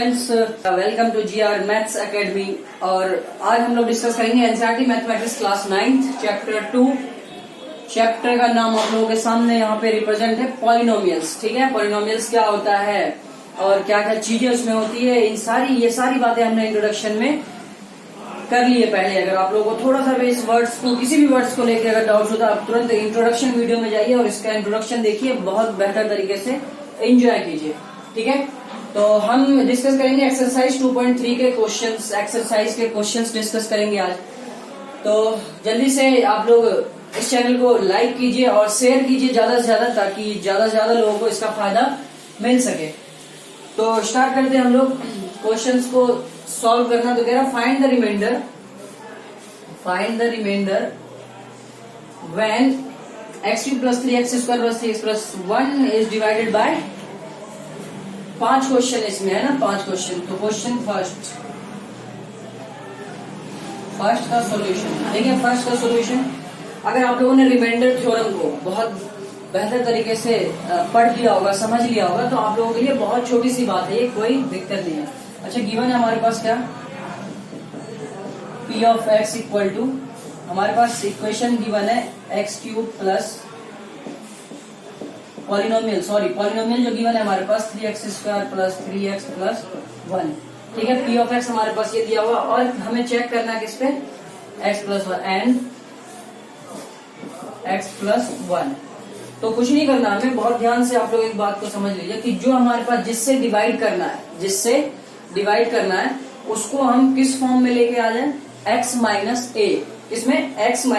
Students, welcome to GR maths academy. और आज हम लोग डिस्कस करेंगे NCERT mathematics class 9 chapter 2। Chapter का नाम आप लोगों के सामने यहाँ पे रिप्रेजेंट है पॉलिनोमियल्स। ठीक है, पॉलिनोमियल्स क्या होता है और क्या क्या चीजें उसमें होती है, ये सारी बातें हमने इंट्रोडक्शन में कर लिए पहले। अगर आप लोगों को थोड़ा सा भी इस वर्ड्स को, किसी भी वर्ड्स को लेकर अगर डाउट होता है, आप तुरंत इंट्रोडक्शन वीडियो में जाइए और इसका इंट्रोडक्शन देखिए, बहुत बेहतर तरीके से एंजॉय कीजिए। ठीक है, तो हम डिस्कस करेंगे एक्सरसाइज 2.3 के क्वेश्चंस, एक्सरसाइज के क्वेश्चंस डिस्कस करेंगे आज। तो जल्दी से आप लोग इस चैनल को लाइक कीजिए और शेयर कीजिए ज्यादा से ज्यादा, ताकि ज्यादा से ज्यादा लोगों को इसका फायदा मिल सके। तो स्टार्ट करते हैं हम लोग क्वेश्चंस को सॉल्व करना। तो कह रहा find the remainder when x3 + 3x² + 3x + 1 is divided by 5 question इसमें है ना, 5 क्वेश्चन। तो क्वेश्चन फर्स्ट का सॉल्यूशन देखिए। फर्स्ट का सॉल्यूशन, अगर आप लोगों ने रिमाइंडर थ्योरम को बहुत बेहतर तरीके से पढ़ लिया होगा, समझ लिया होगा, तो आप लोगों के लिए बहुत छोटी सी बात है, ये कोई दिक्कत नहीं है। अच्छा, गिवन है हमारे पास क्या, p of x equal to, हमारे पास इक्वेशन गिवन है x³ प्लस पॉलिनोमियल जो गिवन है हमारे पास 3x² + 3x + 1। ठीक है, p ऑफ x हमारे पास ये दिया हुआ और हमें चेक करना है किस पे, x + 1 एंड x + 1। तो कुछ नहीं करना हमें, बहुत ध्यान से आप लोग एक बात को समझ लीजिए कि जो हमारे पास जिससे डिवाइड करना है उसको हम किस फॉर्म में लेके आ जाए, x - a। इसमें x - a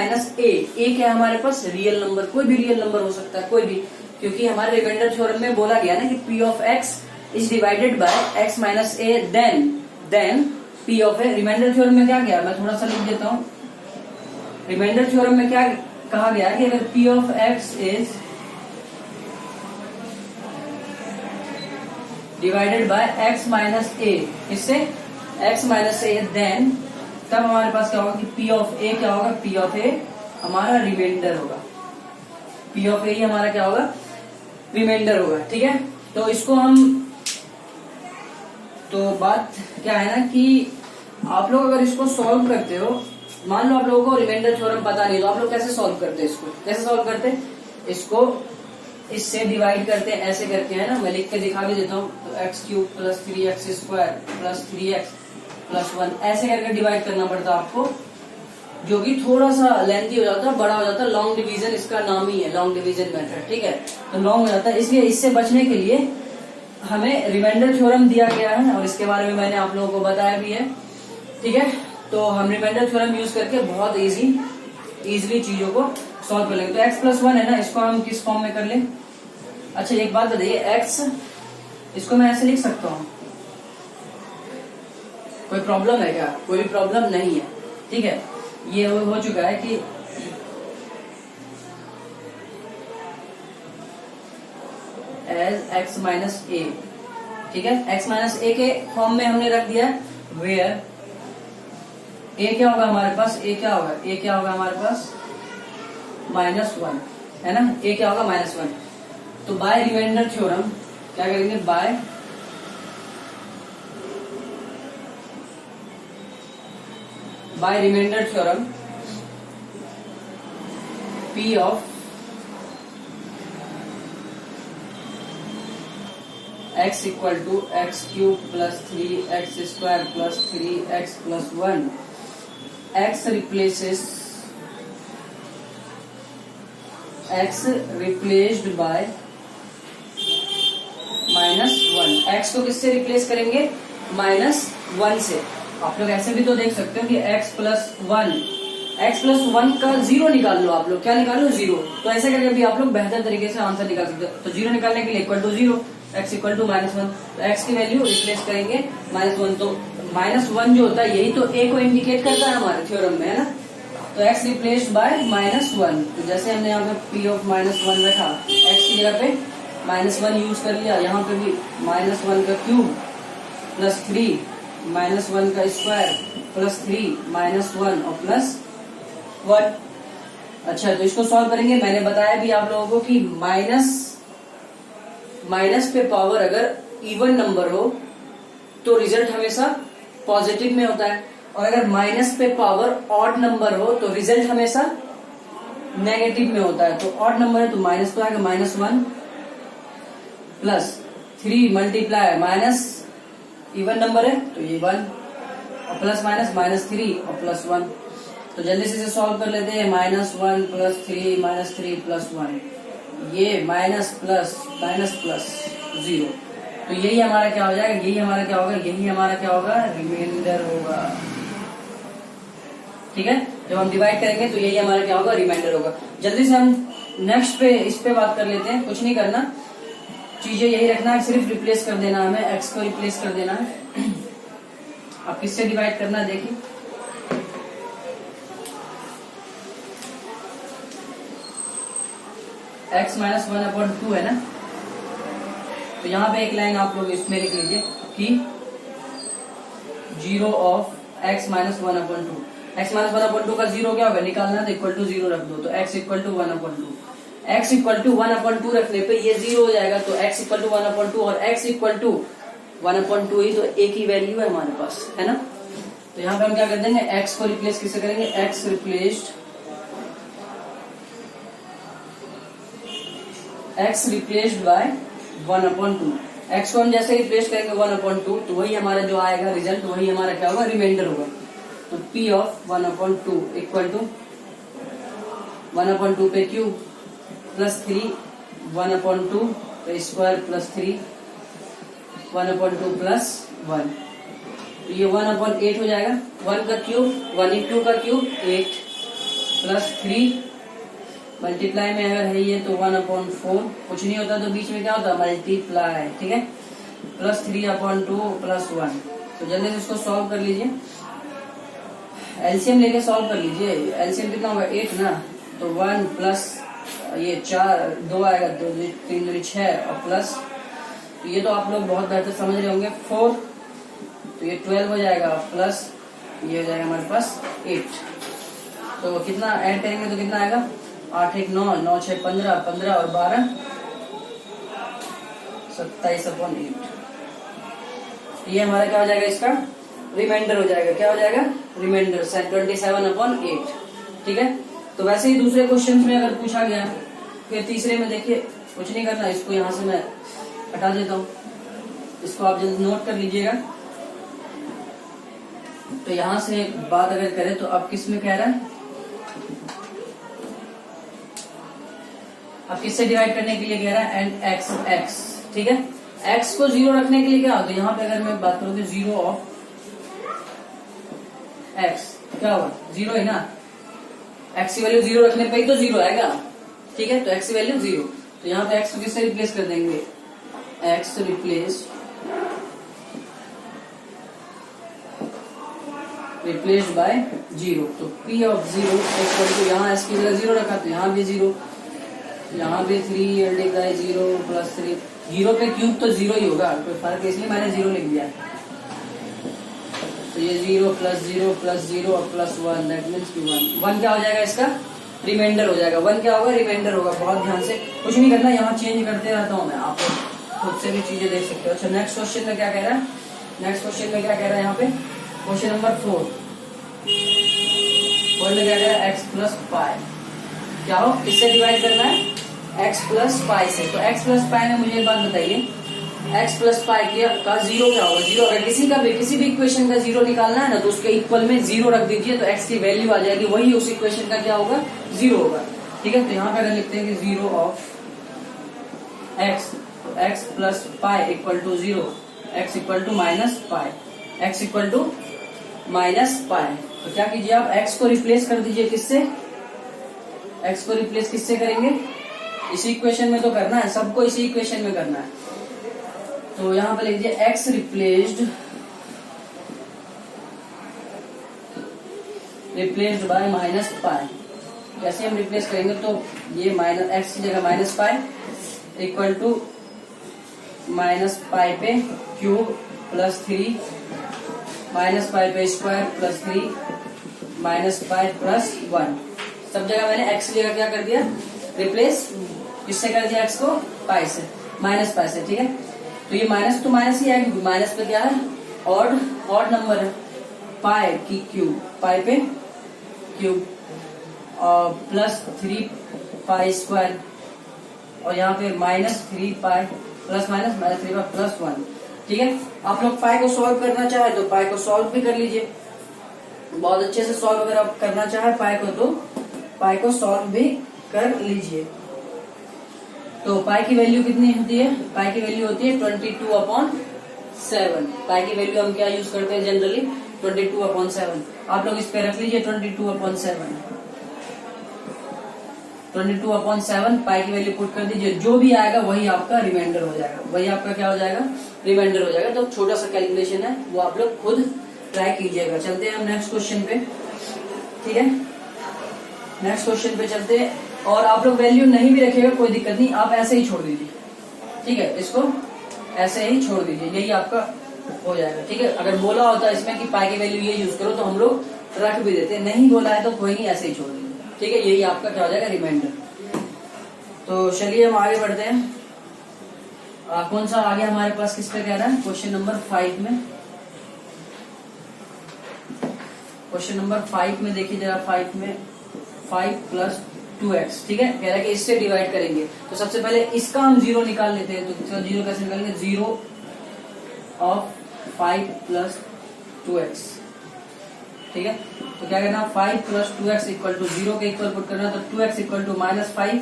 क्या है हमारे पास, रियल नंबर, कोई भी रियल नंबर हो सकता है, कोई भी, क्योंकि हमारे रिमाइंडर थ्योरम में बोला गया ना कि p of x is divided by x - a then p of a। Remainder theorem में क्या गया, मैं थोड़ा सा लिख देता हूँ। रिमाइंडर थ्योरम में क्या कहा गया कि अगर p of x is divided by x - a, इससे x - a देन, तब हमारे पास क्या होगा कि p ऑफ a क्या होगा, p ऑफ a हमारा रिमाइंडर होगा, p ऑफ a ही हमारा क्या होगा, रिमाइंडर होगा। ठीक है, तो इसको हम, तो बात क्या है ना कि आप लोग अगर इसको सॉल्व करते हो, मान लो आप लोगों को रिमाइंडर थ्योरम पता नहीं, तो आप लोग कैसे सॉल्व करते हैं इसको, कैसे सॉल्व करते हैं इसको, इससे डिवाइड करते हैं ऐसे करके, है ना। मैं लिख के दिखा भी देता हूँ। तो x³ + 3x² + 3x + 1 ऐसे करके डिवाइड करना पड़ता है आपको, जो कि थोड़ा सा लेंथी हो जाता है, बड़ा हो जाता है। लॉन्ग डिवीजन इसका नाम ही है, लॉन्ग डिवीजन मेथड। ठीक है, तो लॉन्ग हो जाता है, इसलिए इससे बचने के लिए हमें रिमाइंडर थ्योरम दिया गया है और इसके बारे में मैंने आप लोगों को बताया भी है। ठीक है, तो हम रिमाइंडर थ्योरम यूज करके बहुत इजीली चीजों को सॉल्व कर लेंगे। तो x + 1 है ना, इसको हम किस फॉर्म में कर लें। अच्छा, एक बात बताइए, x इसको मैं ऐसे लिख सकता हूँ, कोई प्रॉब्लम है क्या, कोई भी प्रॉब्लम नहीं है। ठीक है, ये हो चुका है कि एज x - a। ठीक है, x - a के फॉर्म में हमने रख दिया, वेयर a क्या होगा हमारे पास, a क्या होगा हमारे पास -1, है ना। a क्या होगा -1। तो बाय रिमाइंडर थ्योरम क्या करेंगे, by remainder theorem p of x equal to x³ + 3x² + 3x + 1, x replaced by -1। x को किससे रिप्लेस करेंगे, -1 से। आप लोग ऐसे भी तो देख सकते हो कि x + 1 का 0 निकाल लो, आप लोग क्या निकालो, 0। तो ऐसे करके भी आप लोग बेहतर तरीके से आंसर निकाल सकते हो। तो 0 निकालने के लिए equal to 0, x equal to -1, तो x की वैल्यू रिप्लेस करेंगे -1। तो -1 जो होता है यही तो a को इंडिकेट करता है हमारे थ्योरम में, है ना। तो x रिप्लेस्ड बाय -1। तो जैसे हमने यहाँ पे p ऑफ -1 रखा, x की जगह पे -1 यूज कर लिया, यहाँ पे भी -1 का क्यूब + 3 -1 का स्क्वायर + 3 -1 और +1। अच्छा, तो इसको सॉल्व करेंगे। मैंने बताया भी आप लोगों को कि माइनस पे पावर अगर इवन नंबर हो तो रिजल्ट हमेशा पॉजिटिव में होता है, और अगर माइनस पे पावर ऑड नंबर हो तो रिजल्ट हमेशा नेगेटिव में होता है। तो ऑड नंबर है तो माइनस तो आएगा, -1 plus 3 multiply minus, even number है तो ये 1 और प्लस माइनस -3 और +1। तो जल्दी से इसे सॉल्व कर लेते हैं। -1 + 3 -3 +1, ये माइनस प्लस 0। तो यही हमारा क्या हो जाएगा, यही हमारा क्या होगा, यही हमारा क्या होगा, रिमाइंडर होगा। ठीक है, जब हम डिवाइड करेंगे तो यही हमारा क्या होगा, रिमाइंडर होगा। जल्दी से हम नेक्स्ट पे इस पे बात कर लेते हैं। कुछ नहीं करना, चीजें यही रखना है, सिर्फ रिप्लेस कर देना, हमें एक्स को रिप्लेस कर देना है। अब किससे डिवाइड करना है देखिए, x - 1/2 है ना, तो यहाँ पे एक लाइन आप लोग इसमें लिख लीजिए कि 0 of x - 1/2। x - 1/2 का 0 क्या होगा, निकालना है तो इक्वल टू 0 रख दो, तो x = 1/2। x = 1/2 रखने पे ये 0 हो जाएगा, तो x = 1/2 और x = 1/2 ही, तो एक ही वैल्यू है हमारे पास, है ना। तो यहाँ पे हम क्या कर देंगे, x को रिप्लेस किससे करेंगे, x रिप्लेस्ड बाय 1/2। x को हम जैसे रिप्लेस करेंगे 1/2, तो वही हमारा जो आएगा रिजल्ट, वही हमारा क्या होगा, रिमाइंडर होगा। तो p of 1/2 इक्वल टू 1/2 पे क्यूब प्लस 3 1/2 पे स्क्वायर प्लस 3 1/2 प्लस 1, तो ये 1/8 हो जाएगा। 1 का क्यूब 1 × का क्यूब 8 प्लस 3 मल्टीप्लाई में अगर है ये तो 1/4, कुछ नहीं होता तो बीच में क्या होता है, मल्टीप्लाई। ठीक है, प्लस 3/2 प्लस 1। तो जल्दी से इसको सॉल्व कर लीजिए, एलसीएम लेके सॉल्व कर लीजिए। एलसीएम कितना होगा, 8 ना, तो 1 प्लस ये 4 2 आएगा, 2 3 2 6 और प्लस, तो ये तो आप लोग बहुत बेहतर समझ रहे होंगे, 4, तो ये 12 हो जाएगा, प्लस ये हो जाएगा हमारे पास 8। तो कितना ऐड करेंगे तो कितना आएगा, 8 1 9 9 6 15 15 और 12 27/8। ये हमारा क्या हो जाएगा, इसका रिमाइंडर हो जाएगा। क्या हो जाएगा, रिमाइंडर 27/8। ठीक है, तो वैसे ही दूसरे क्वेश्चन में अगर पूछा गया, फिर तीसरे में देखिए कुछ नहीं करना, इसको यहाँ से मैं हटा देता हूँ, इसको आप जल्दी नोट कर लीजिएगा। तो यहाँ से बात अगर करें तो अब किस में कह रहा है, अब किससे डिवाइड करने के लिए कह रहा है, एंड x। ठीक है, x को 0 रखने के लिए क्या होता है, यहाँ पे अगर मैं बात करूँ तो 0 of x क्या होगा, 0 है ना, x की वैल्यू 0 रखने पे ही तो 0 आएगा। ठीक है, तो x की वैल्यू 0, तो यहाँ पे x को किससे रिप्लेस कर देंगे, x रिप्लेस्ड बाय 0। तो p of 0 इक्वल टू, यहाँ x की जगह 0 रखा तो यहाँ भी 0, यहाँ पे 3 मल्टीप्लाई 0 प्लस 3, 0 पे क्यूब तो 0 ही होगा, कोई फर्क है, इसलिए मैंने 0 लिख दिया। तो ये 0 प्लस 0 प्लस 0 और प्लस 1, दैट मीन्स कि 1 क्या हो जाएगा, इसका रिमाइंडर हो जाएगा। 1 क्या होगा, रिमाइंडर होगा। बहुत ध्यान से, कुछ नहीं करना, यहाँ चेंज करते रहता हूँ मैं, आप खुद से भी चीजें देख सकते हो। अच्छा, नेक्स्ट क्वेश्चन में क्या कह रहा है, नेक्स्ट क्वेश्चन में क्या कह रहा है, यहाँ पे क्वेश्चन नंबर 4 में क्या कह रहा है, x प्लस पाई, क्या हो, किससे डिवाइड करना है, x प्लस पाई से। तो x प्लस पाई में मुझे एक बात बताइए, x प्लस पाई का 0 क्या होगा, 0। अगर किसी भी इक्वेशन का 0 निकालना है ना, तो उसके इक्वल में 0 रख दीजिए, तो x की वैल्यू आ जाएगी, वही उस इक्वेशन का क्या होगा, 0 होगा। ठीक है, तो यहाँ पे अगर लिखते हैं कि 0 ऑफ x, तो x plus pi equal to 0, x equal to minus pi, x equal to minus pi. तो क्या कीजिए आप, x को रिप्लेस कर दीजिए, किससे, x को रिप्लेस किससे करेंगे, इसी इक्वेशन में तो करना है, सबको इसी इक्वेशन में करना है। तो यहाँ पे लिख दीजिए x replaced bye minus pi. कैसे हम रिप्लेस करेंगे, तो ये माइनस x की जगह minus pi equal to minus pi पे क्यूब प्लस 3 माइनस पाई पे square plus 3 minus pi plus 1। सब जगह मैंने x की जगह क्या कर दिया, रिप्लेस किससे कर दिया, x को पाई से, माइनस पाई से। ठीक है, तो ये माइनस तो माइनस ही है, क्योंकि माइनस पे क्या है, ऑड नंबर है, पाई की क्यूब, पाई पे क्यूब, और प्लस 3 पाई स्क्वायर, और यहाँ पे -3 पाई, प्लस माइनस -3 पाई प्लस 1। ठीक है, आप लोग पाई को सॉल्व करना चाहे तो पाई को सॉल्व भी कर लीजिए, बहुत अच्छे से सॉल्व अगर आप करना चाहे पाई को तो पाई को सॉल्व भी कर लीजिए। तो पाई की वैल्यू कितनी होती है? पाई की वैल्यू होती है 22/7। पाई की वैल्यू हम क्या यूज करते हैं जनरली? 22/7। आप लोग इस पे रख लीजिए 22/7। 22/7 पाई की वैल्यू पुट कर दीजिए, जो भी आएगा वही आपका रिमाइंडर हो जाएगा, वही आपका क्या हो जाएगा? रिमाइंडर हो जाएगा। तो छोटा सा कैलकुलेशन है, वो आप लोग खुद ट्राई कीजिएगा। चलते हैं हम नेक्स्ट क्वेश्चन पे। ठीक है, नेक्स्ट क्वेश्चन पे चलते हैं। और आप लोग वैल्यू नहीं भी रखिएगा कोई दिक्कत नहीं, आप ऐसे ही छोड़ दीजिए। ठीक है, इसको ऐसे ही छोड़ दीजिए, यही आपका हो जाएगा। ठीक है, अगर बोला होता इसमें कि पाई की वैल्यू ये यूज करो तो हम लोग रख भी देते, नहीं बोला है तो कोई नहीं, ऐसे ही छोड़ दीजिए। ठीक है, यही आपका क्या हो जाएगा? रिमाइंडर। तो चलिए हम आगे बढ़ते हैं। कौन सा आगे हमारे पास किस पे कह रहा है? क्वेश्चन नंबर 5 में। क्वेश्चन नंबर 5 में देखिए जरा, 5 में 5 + 2x। ठीक है, कह रहा है कि इससे डिवाइड करेंगे, तो सबसे पहले इसका हम 0 निकाल लेते हैं। तो जीरो कैसे निकालेंगे? 0 of 5 + 2x। ठीक है, तो क्या करना? 5 + 2x = 0 के इक्वल पुट करना, तो 2x = -5,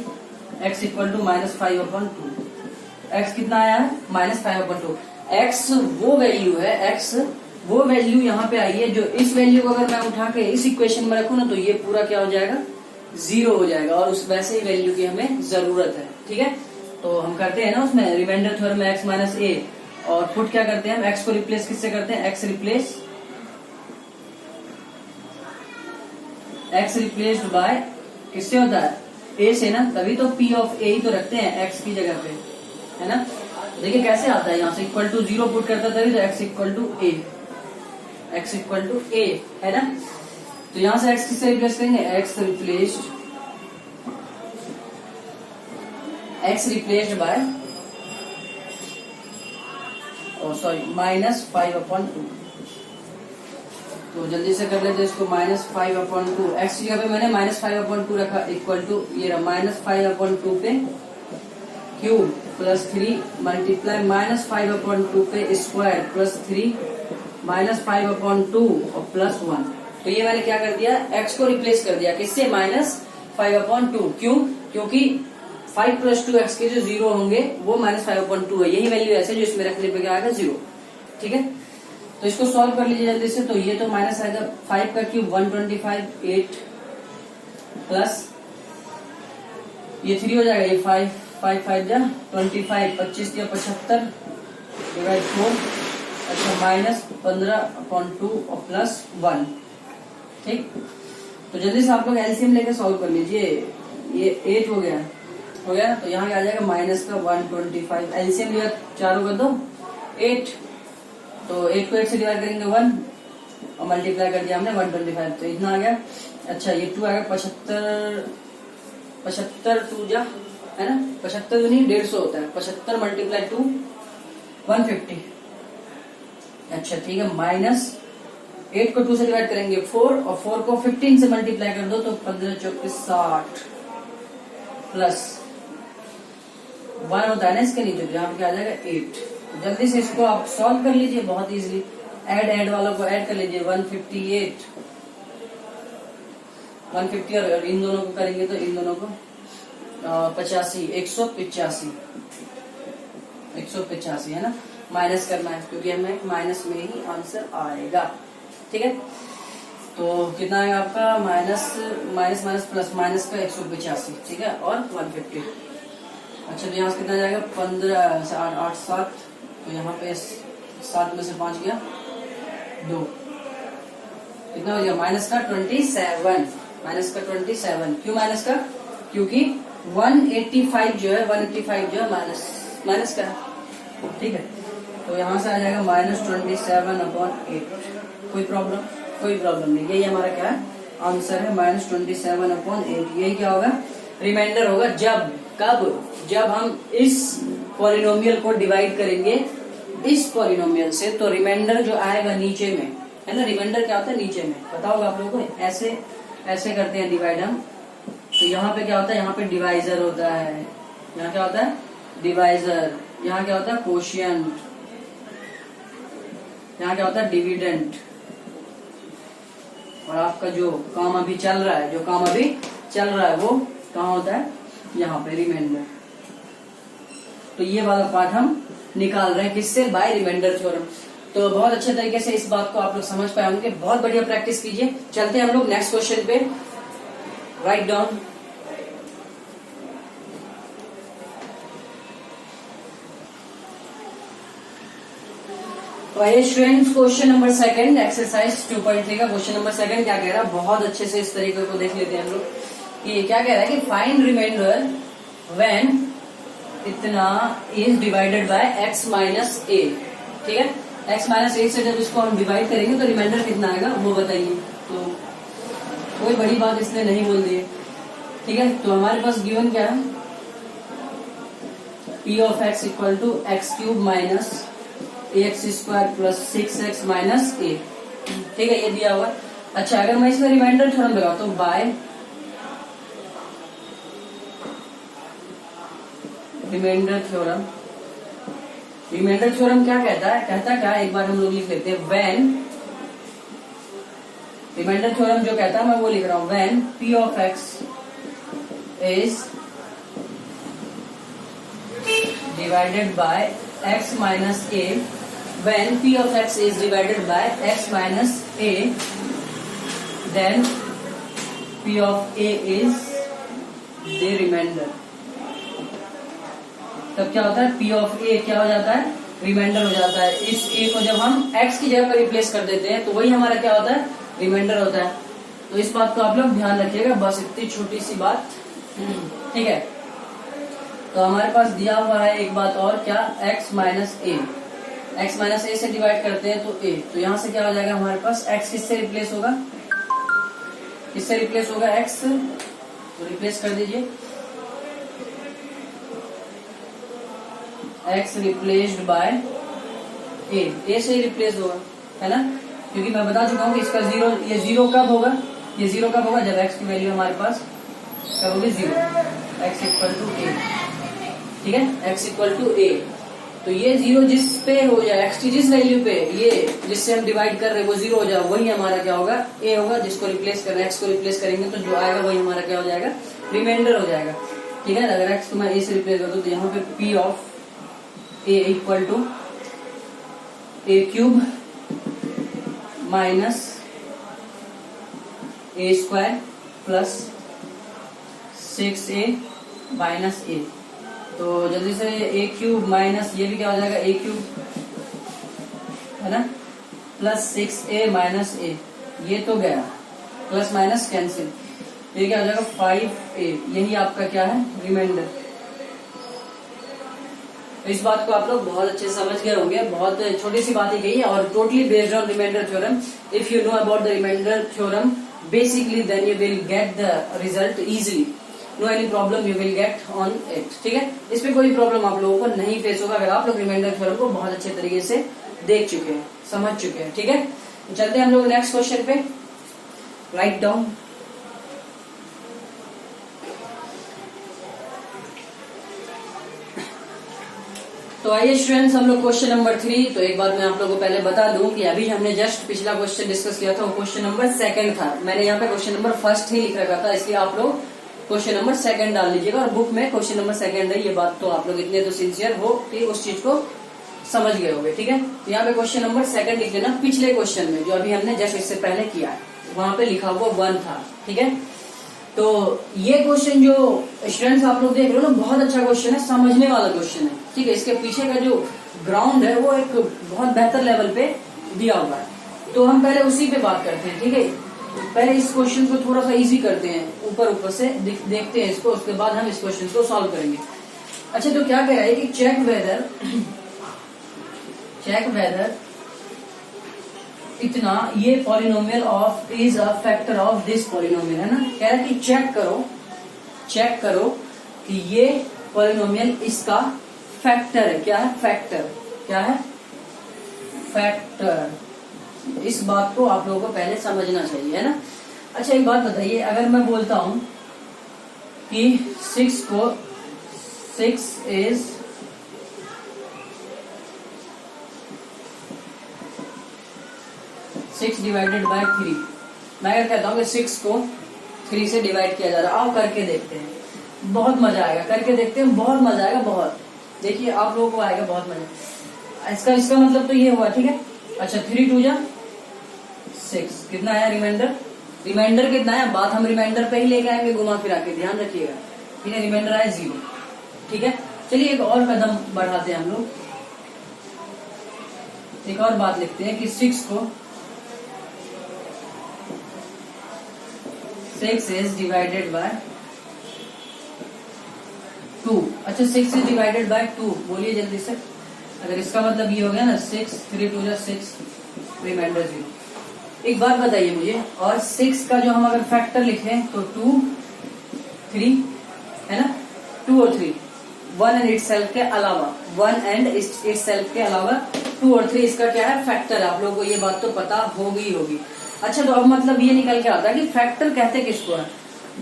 x = -5/2। x कितना आया है? -5/2। x वो वैल्यू है, x वो वैल्यू यहाँ पे आई है, जो इस वैल्यू को अगर मैं उठा के इस इक्वेशन में रखूँ ना, तो ये पूरा क्या हो जाएगा? 0 हो जाएगा, और उस वैसे ही वैल्यू की हमें जरूरत है। ठीक है, तो हम करते हैं ना उसमें रिमाइंडर थ्योरम में x - a, और पुट क्या करते हैं हम? x को रिप्लेस किससे करते हैं? x रिप्लेस्ड बाय किससे होता है? a से ना, तभी तो p ऑफ a ही तो रखते हैं x की जगह पे, है ना। देखिए कैसे आता है, यहाँ से =0 पुट करता है तभी तो x = a, x = a, है ना। तो यहाँ से x किससे रिप्लेस करेंगे? x replaced bye -5/2। तो जल्दी से कर लेते हैं इसको। -5/2, x की जगह पे मैंने -5/2 रखा, इक्वल टू ये रहा -5/2 पे क्यूब प्लस 3 मल्टीप्लाई -5/2 पे स्क्वायर प्लस 3 -5/2 और प्लस 1। तो ये मैंने क्या कर दिया? x को रिप्लेस कर दिया किससे? -5/2। क्यों? क्योंकि 5 + 2x के जो 0 होंगे वो -5/2 है, यही वैल्यू ऐसे जो इसमें रखने पे क्या आएगा? 0। ठीक है, तो इसको सॉल्व कर लीजिए जल्दी से। तो ये तो माइनस आएगा, 5 का क्यूब 125, 8 प्लस ये 3 हो जाएगा, ये 5 5 जा 25, 25 या 75 डिवाइड 4, अच्छा -15/2 और प्लस 1। ठीक, तो जल्दी से आप लोग एलसीएम लेकर सॉल्व कर लीजिए। ये 8 हो गया ना, तो यहाँ क्या आ जाएगा? माइनस का 125, एलसीएम लिया चारों का तो 8, तो 8 को 8 से डिवाइड करेंगे 1 और मल्टीप्लाई कर दिया हमने 125, तो इतना आ गया। अच्छा ये 2 आएगा 75 2 जा, है ना, 75 नहीं 150 होता है, 75 × 2 150। अच्छा ठीक है, -8 को 2 से डिवाइड करेंगे 4 और 4 को 15 से मल्टीप्लाई कर दो तो 15 × 4 = 60 प्लस 1 होता है ना इसके नीचे, तो यहाँ पे आ जाएगा 8। जल्दी से इसको आप सॉल्व कर लीजिए बहुत इजीली। ऐड वालों को ऐड कर लीजिए, 158 150 और इन दोनों को करेंगे तो इन दोनों को 85 185 है ना। माइनस करना है क्योंकि हमें माइनस में ही आंसर आएगा। ठीक है, तो कितना आएगा आपका? माइनस प्लस माइनस का 185, ठीक है, और 150। अच्छा तो यहाँ से कितना जाएगा? 15 8 7, तो यहाँ पे 7 में से 5 गया 2, कितना हो गया? -27। क्यों माइनस का? क्योंकि 185 जो है माइनस का, ठीक है, तो यहाँ से आ जाएगा -27/8। कोई प्रॉब्लम नहीं, यही हमारा क्या है? आंसर है -27/8। यही क्या होगा? रिमाइंडर होगा। जब हम इस पॉलिनोमियल को डिवाइड करेंगे इस पॉलिनोमियल से, तो रिमाइंडर जो आएगा नीचे में, है ना, रिमाइंडर क्या होता है नीचे में, पता होगा आप लोगों को, ऐसे ऐसे करते हैं डिवाइड हम। तो यहाँ पे क्या होता है, यहाँ पे डिवाइजर होता है, यहाँ क्या होता है डिवाइजर, यहाँ क्या होता है कोशिएंट, यहाँ क्या होता है डिविडेंट, और आपका जो काम अभी चल रहा है, वो कहाँ होता है, यहाँ पे रिमाइंडर। तो ये वाला पार्ट हम निकाल रहे हैं किससे, बाय रिमाइंडर थ्योरम। तो बहुत अच्छे तरीके से इस बात को आप लोग समझ पाए होंगे, बहुत बढ़िया प्रैक्टिस कीजिए। चलते हैं हम लोग नेक्स्ट क्वेश्चन पे, राइट डाउन। तो आइए students, question number second, exercise 2.3 का क्वेश्चन नंबर सेकंड क्या कह रहा है, बहुत अच्छे से इस तरीके को देख लेते हैं हम लोग। ये क्या कह रहा है कि फाइंड रिमाइंडर व्हेन इतना is divided by x minus a. ठीक है, x माइनस ए से जब इसको हम डिवाइड करेंगे तो रिमाइंडर कितना आएगा वो बताइए। तो कोई बड़ी बात इसने नहीं बोल दी है। ठीक है, तो हमारे पास गिवन क्या है, p of x equal to x cube minus x square plus 6x minus a. ठीक है, ये दिया हुआ। अच्छा, अगर मैं इसमें रिमाइंडर थ्योरम लगाता हूँ by remainder theorem, remainder theorem क्या कहता है, कहता क्या, एक बार हम लोग लिख लेते हैं, व्हेन, रिमाइंडर थ्योरम जो कहता है मैं वो लिख रहा हूं, when p of x is divided by x minus a, when p of x is divided by x minus a, then p of a is the remainder। तब क्या होता है, p of a क्या हो जाता है, रिमाइंडर हो जाता है। इस a को जब हम x की जगह पर रिप्लेस कर देते हैं तो वही हमारा क्या होता है, रिमाइंडर होता है। तो इस बात को आप लोग ध्यान रखिएगा, बस इतनी छोटी सी बात। ठीक है, तो हमारे पास दिया हुआ है एक बात और, क्या, x माइनस ए, x माइनस ए से डिवाइड करते हैं तो a, तो यहां से क्या हो जाएगा हमारे पास, x किससे रिप्लेस होगा, किससे रिप्लेस होगा, x, तो रिप्लेस कर दीजिए, x रिप्लेस्ड बाय a से ही रिप्लेस होगा, है ना, क्योंकि मैं बता चुका हूँ कि इसका जीरो, ये जीरो कब होगा, ये जीरो कब होगा, जब x की वैल्यू हमारे पास कब होगी, zero, x equal to a। ठीक है, x इक्वल टू a, तो ये जीरो जिस पे हो जाए, x की जिस वैल्यू पे ये जिससे हम डिवाइड कर रहे हैं वो जीरो हो जाए, वही हमारा क्या होगा, a होगा, जिसको रिप्लेस कर रहे हैं, x को रिप्लेस करेंगे तो जो आएगा वही हमारा क्या हो जाएगा, रिमाइंडर हो जाएगा। ठीक है, अगर x को मैं a से रिप्लेस कर दूं तो यहाँ पे p of a equal to a cube minus a square plus 6a minus a। तो जल्दी से a क्यूब माइनस ये भी क्या हो जाएगा, a क्यूब, है ना, प्लस 6a माइनस a, ये तो गया, प्लस माइनस कैंसिल, ये क्या हो जाएगा 5a, यही आपका क्या है, रिमाइंडर। तो इस बात को आप लोग बहुत अच्छे से समझ गए होंगे, बहुत छोटी सी बात ही कही है, और totally based on remainder theorem. If you know about the remainder theorem basically, then you will get the result easily, no any problem you will get on it. ठीक है, इसमें कोई प्रॉब्लम आप लोगों को नहीं फेस होगा अगर आप लोग रिमाइंडर थ्योरम को बहुत अच्छे तरीके से देख चुके हैं, समझ चुके हैं। ठीक है, तो चलते हैं हम लोग नेक्स्ट क्वेश्चन पे, राइट डाउन। तो आइए स्टूडेंट्स, हम लोग क्वेश्चन नंबर 3। तो एक बात मैं आप लोगों को पहले बता दूं कि अभी हमने जस्ट पिछला क्वेश्चन डिस्कस किया था, वो क्वेश्चन नंबर सेकंड था। मैंने यहाँ पे क्वेश्चन नंबर फर्स्ट ही लिख रखा था, इसलिए आप लोग क्वेश्चन नंबर सेकंड डाल लीजिएगा, और बुक में क्वेश्चन नंबर सेकंड है। ये बात तो आप लोग इतने तो सिंसियर हो कि उस चीज को समझ गए होंगे। ठीक है, तो यहाँ पे क्वेश्चन नंबर सेकंड लिख लेना। पिछले क्वेश्चन में जो अभी हमने जस्ट इससे पहले किया है वहां पे लिखा हुआ 1 था। ठीक है, तो ये क्वेश्चन जो स्टूडेंट्स आप लोग देख रहे हो ना, बहुत अच्छा क्वेश्चन है, समझने वाला क्वेश्चन है। ठीक है, इसके पीछे का जो ग्राउंड है वो एक बहुत बेहतर लेवल पे दिया हुआ है, तो हम पहले उसी पे बात करते हैं। ठीक है, पहले इस क्वेश्चन को थोड़ा सा इजी करते हैं, ऊपर से देखते हैं इसको, उसके बाद हम इस क्वेश्चन को सॉल्व करेंगे। अच्छा, तो क्या कह रहा है कि चेक वेदर इतना ये polynomial of is a factor of this polynomial, है ना। कह रहा है कि चेक करो कि ये पॉलिनोमियल इसका फैक्टर है। क्या है, फैक्टर, क्या है, फैक्टर। इस बात को आप लोगों को पहले समझना चाहिए, है ना। अच्छा एक बात बताइए, अगर मैं बोलता हूं कि 6 इज 6 डिवाइडेड बाय 3, मैं अगर कहता हूं कि 6 को 3 से डिवाइड किया जा रहा है, आओ करके देखते हैं, बहुत मजा आएगा, करके देखते हैं, बहुत मजा आएगा, बहुत। देखिए आप लोगों को आएगा बहुत मजा। इसका मतलब तो ये हुआ, ठीक है। अच्छा 3 2 जा 6, कितना आया रिमाइंडर? रिमाइंडर कितना है, बात हम रिमाइंडर पे ही लेके आएंगे घुमा फिरा के, ध्यान रखिएगा, ठीक है। रिमाइंडर आया 0, ठीक है। चलिए एक और कदम बढ़ाते हैं हम लोग, एक और बात लिखते हैं कि 6 इज डिवाइडेड बाय 2। अच्छा 6 इज डिवाइडेड बाय 2, बोलिए जल्दी से। अगर इसका मतलब ये हो गया ना 6 3 2 जा 6, रिमाइंडर 0। एक बात बताइए मुझे, और 6 का जो हम अगर फैक्टर लिखें तो 2 3 है ना, 2 और 3, 1 एंड इट्स सेल्फ के अलावा, 1 एंड इट्स सेल्फ के अलावा 2 और 3 इसका क्या है, फैक्टर है। आप लोगों को ये बात तो पता होगी। अच्छा तो अब मतलब ये निकल के आता है कि फैक्टर कहते किसको है,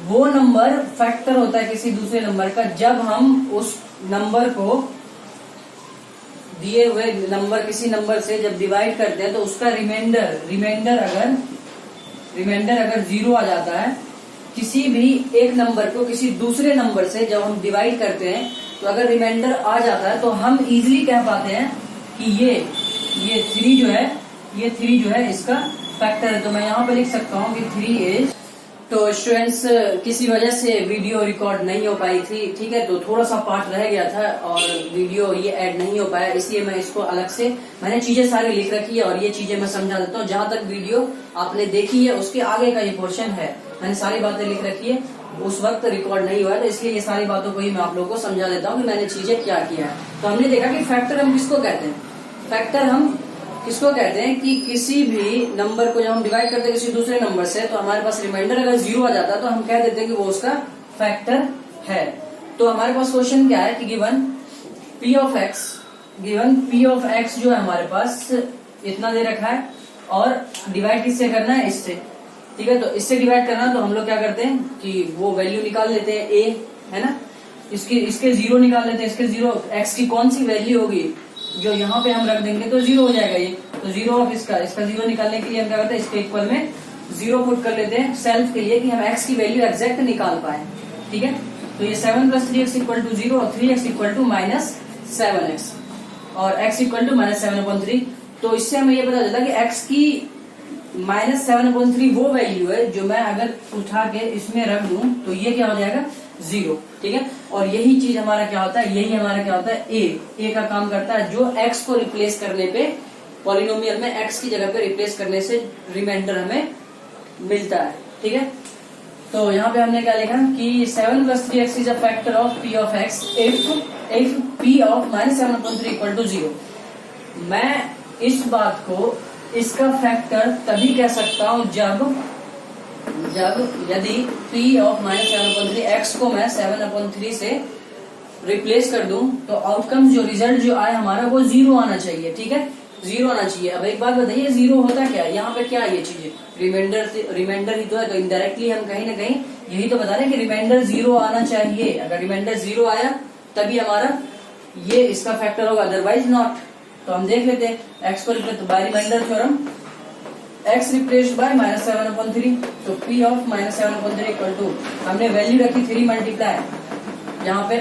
वो नंबर फैक्टर होता है किसी दूसरे नंबर का जब हम उस नंबर को दिए हुए नंबर किसी नंबर से जब डिवाइड करते हैं तो उसका रिमाइंडर अगर 0 आ जाता है, किसी भी एक नंबर को किसी दूसरे नंबर से जब हम डिवाइड करते हैं तो अगर रिमाइंडर आ जाता है तो हम इजीली कह पाते हैं कि ये 3 जो है इसका फैक्टर है। तो मैं यहाँ पे लिख सकता हूँ कि 3 इज, तो स्टूडेंट्स किसी वजह से वीडियो रिकॉर्ड नहीं हो पाई थी, ठीक है, तो थोड़ा सा पार्ट रह गया था और वीडियो ये ऐड नहीं हो पाया, इसलिए मैं इसको अलग से मैंने चीजें सारी लिख रखी है और ये चीजें मैं समझा देता हूँ। जहां तक वीडियो आपने देखी है उसके आगे का ये पोर्शन है, मैंने सारी बातें लिख रखी है, उस वक्त रिकॉर्ड नहीं हुआ है, तो इसलिए ये सारी बातों को ही मैं आप लोगों को समझा देता हूँ कि मैंने चीजें क्या किया है। तो हमने देखा कि फैक्टर हम किसको कहते हैं, फैक्टर हम किसको कहते हैं कि किसी भी नंबर को जब हम डिवाइड करते हैं किसी दूसरे नंबर से तो हमारे पास रिमाइंडर अगर 0 आ जाता है तो हम कह देते हैं कि वो उसका फैक्टर है। तो हमारे पास क्वेश्चन क्या है कि गिवन p ऑफ x जो है हमारे पास इतना दे रखा है और डिवाइड किससे करना है, इससे, ठीक है। तो इससे डिवाइड करना है तो हम लोग क्या करते हैं कि वो वैल्यू निकाल लेते हैं a, है ना, इसके 0 निकाल लेते हैं, इसके 0 x की कौन सी वैल्यू होगी जो यहाँ पे हम रख देंगे तो 0 हो जाएगा ये, तो 0 ऑफ इसका 0 निकालने के लिए हम क्या करते हैं, इसके इक्वल में 0 पुट कर लेते हैं सेल्फ के लिए कि हम x की वैल्यू एग्जैक्ट निकाल पाए, ठीक है। तो ये 7 + 3x = 0 और 3x = -7x और x = -7/3। तो इससे हमें ये पता चला कि x की -7/3 वो वैल्यू है जो मैं अगर उठा के इसमें रख दूं तो ये क्या हो जाएगा 0, ठीक है। और यही चीज हमारा क्या होता है, यही हमारा क्या होता है a का काम करता है, जो x को रिप्लेस करने पे पॉलिनोमियल में x की जगह पे रिप्लेस करने से रिमाइंडर हमें मिलता है, ठीक है। तो यहाँ पे हमने क्या लिखा कि 7 + 3x is a factor of p of x if p of -7/3 = 0। मैं इस बात को इसका फैक्टर तभी कह सकता हूँ जब यदि p ऑफ -7/3 x को मैं 7/3 से रिप्लेस कर दूं तो आउटकम जो रिजल्ट जो आए हमारा वो 0 आना चाहिए, ठीक है, 0 आना चाहिए। अब एक बात बताइए 0 होता क्या है, यहाँ पे क्या है ये चीजें, रिमाइंडर ही तो है, तो इनडायरेक्टली हम कहीं ना कहीं यही तो बता रहे हैं कि रिमाइंडर 0 आना चाहिए। अगर रिमाइंडर 0 आया तभी हमारा ये इसका फैक्टर होगा, अदरवाइज नॉट। तो हम देख लेते हैं x को replace by remainder theorem, x replaced by -7/3, तो p ऑफ -7/3 = हमने वैल्यू रखी 3 मल्टीप्लाई यहाँ पे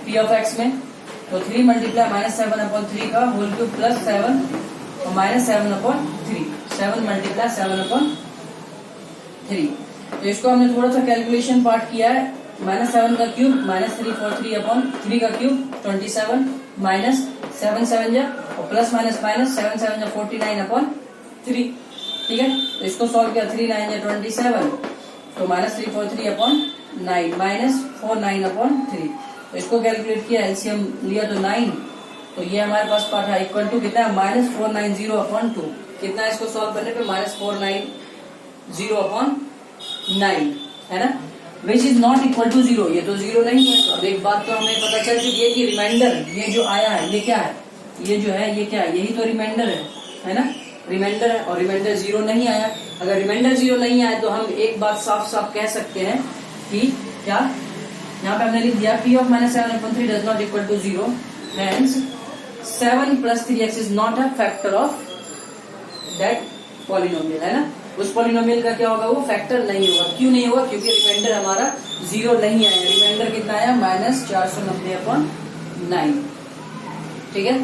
p ऑफ x में, तो 3 मल्टीप्लाई -7/3 का होल क्यूब +7 और -7/3, 7 मल्टीप्लाई 7/3। तो इसको हमने थोड़ा सा कैलकुलेशन पार्ट किया है, -7 का क्यूब -343/3 का क्यूब 27 -7 7 जा और प्लस माइनस 7 7 जा 49/3, ठीक है। तो इसको सॉल्व किया 3 9 जा 27, तो -343/9 -49/3। तो इसको कैलकुलेट किया, एलसीएम लिया तो 9, तो ये हमारे पास पार्ट है इक्वल टू कितना है -490/2, कितना इसको सॉल्व करने पे -490/9 है ना, which is not equal to 0, ये तो 0 नहीं है। तो अब एक बात तो हमें पता चल चुकी है कि रिमाइंडर ये जो आया है ये क्या है, ये जो है ये क्या है, यही तो रिमाइंडर है ना, रिमाइंडर है, और रिमाइंडर 0 नहीं आया। अगर रिमाइंडर 0 नहीं आया तो हम एक बात साफ साफ कह सकते हैं कि क्या, यहाँ पे हमने लिख दिया p of -7/3 does not equal to 0, hence 7 + 3x is not a factor of that polynomial, है ना। उस पॉलिनोमियल का क्या होगा, वो फैक्टर नहीं होगा। क्यों नहीं होगा, क्योंकि रिमाइंडर हमारा 0 नहीं आया। रिमाइंडर कितना आया, -490/9, ठीक है।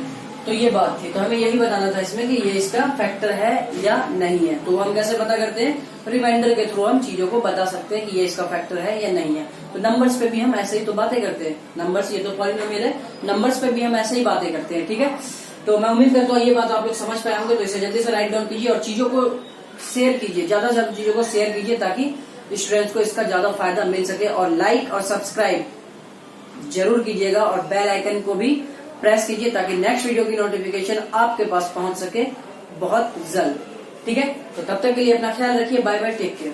तो ये बात थी, तो हमें यही बताना था इसमें कि ये इसका फैक्टर है या नहीं है। तो हम कैसे पता करते हैं, रिमाइंडर के थ्रू हम चीजों को बता सकते हैं कि ये इसका फैक्टर है या नहीं है। तो नंबर्स पे भी हम ऐसे ही तो बातें करते हैं, नंबर्स, ये तो पॉलिनोमियल है, नंबर्स पे भी हम ऐसे ही बातें करते हैं, ठीक है। तो मैं उम्मीद करता हूँ ये बात आप लोग समझ पाए होंगे। तो इसे जल्दी से राइट डाउन कीजिए और चीजों को शेयर कीजिए, ज्यादा से ज्यादा चीजों को शेयर कीजिए ताकि स्टूडेंट्स को इसका ज्यादा फायदा मिल सके। और लाइक और सब्सक्राइब जरूर कीजिएगा और बेल आइकन को भी प्रेस कीजिए ताकि नेक्स्ट वीडियो की नोटिफिकेशन आपके पास पहुंच सके बहुत जल्द, ठीक है। तो तब तक के लिए अपना ख्याल रखिए, बाय बाय, टेक केयर।